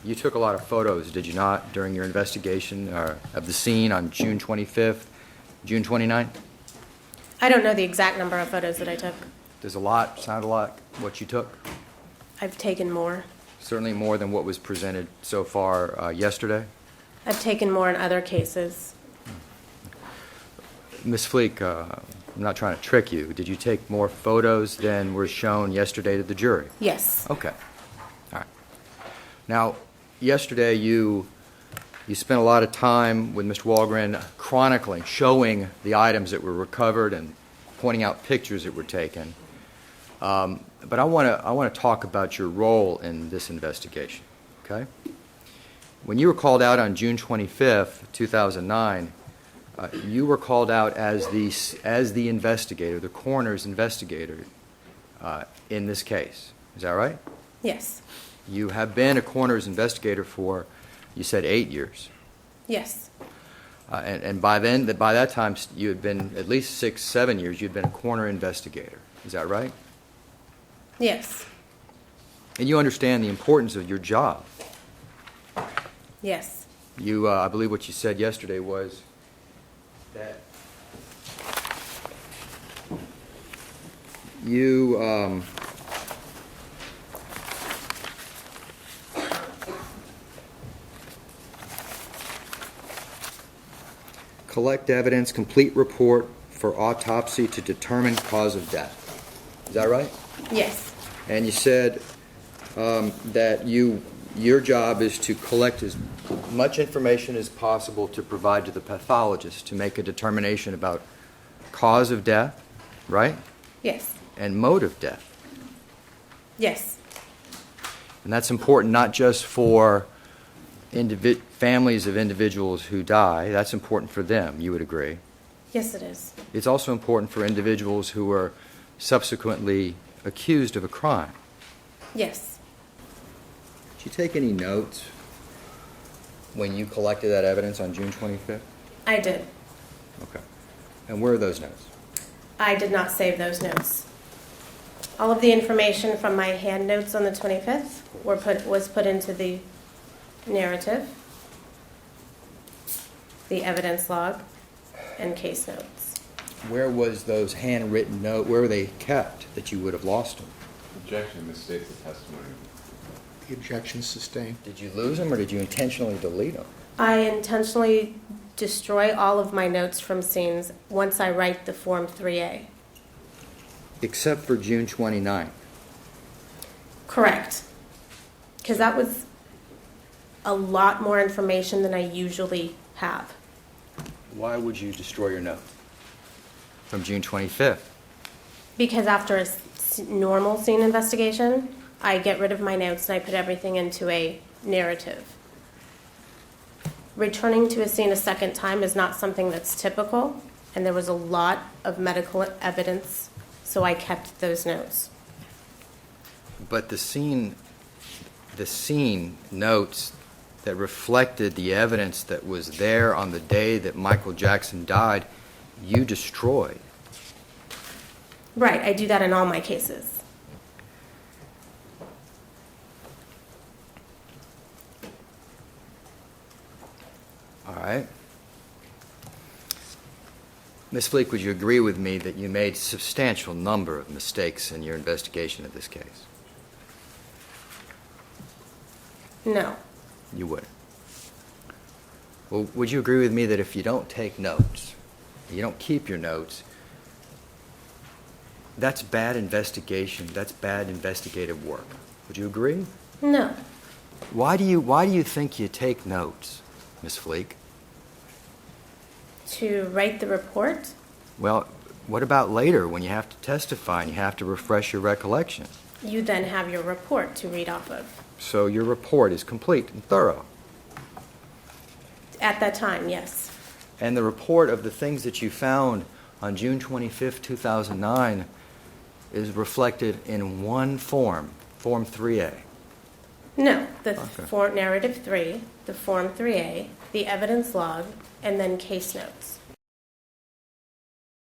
You took a lot of photos, did you not, during your investigation of the scene on June 25th, June 29th? I don't know the exact number of photos that I took. Does a lot sound like what you took? I've taken more. Certainly more than what was presented so far yesterday? I've taken more in other cases. Ms. Fleek, I'm not trying to trick you. Did you take more photos than were shown yesterday to the jury? Yes. Okay. All right. Now, yesterday you spent a lot of time with Mr. Walgren chronicling, showing the items that were recovered and pointing out pictures that were taken. But I want to talk about your role in this investigation, okay? When you were called out on June 25th, 2009, you were called out as the investigator, the coroner's investigator in this case. Is that right? Yes. You have been a coroner's investigator for, you said, 8 years. Yes. And by that time, you had been at least 6, 7 years. You'd been a coroner investigator. Is that right? Yes. And you understand the importance of your job. Yes. You, I believe, what you said yesterday was that you collect evidence, complete report for autopsy to determine cause of death. Is that right? Yes. And you said that your job is to collect as much information as possible to provide to the pathologist to make a determination about cause of death, right? Yes. And mode of death. Yes. And that's important not just for families of individuals who die. That's important for them, you would agree. Yes, it is. It's also important for individuals who are subsequently accused of a crime. Yes. Did you take any notes when you collected that evidence on June 25th? I did. Okay. And where are those notes? I did not save those notes. All of the information from my hand notes on the 25th was put into the narrative, the evidence log, and case notes. Where was those handwritten notes? Where were they kept that you would have lost them? Objection misstates the testimony. The objection sustained. Did you lose them or did you intentionally delete them? I intentionally destroy all of my notes from scenes once I write the Form 3A. Except for June 29th. Correct. Because that was a lot more information than I usually have. Why would you destroy your notes from June 25th? Because after a normal scene investigation, I get rid of my notes and I put everything into a narrative. Returning to a scene a second time is not something that's typical, and there was a lot of medical evidence, so I kept those notes. But the scene notes that reflected the evidence that was there on the day that Michael Jackson died, you destroyed. Right, I do that in all my cases. All right. Ms. Fleek, would you agree with me that you made a substantial number of mistakes in your investigation of this case? No. You would. Well, would you agree with me that if you don't take notes, you don't keep your notes, that's bad investigation, that's bad investigative work? Would you agree? No. Why do you think you take notes, Ms. Fleek? To write the report? Well, what about later when you have to testify and you have to refresh your recollection? You then have your report to read off of. So your report is complete and thorough. At that time, yes. And the report of the things that you found on June 25th, 2009 is reflected in one form, Form 3A. No, the Okay. Narrative 3, the Form 3A, the evidence log, and then case notes.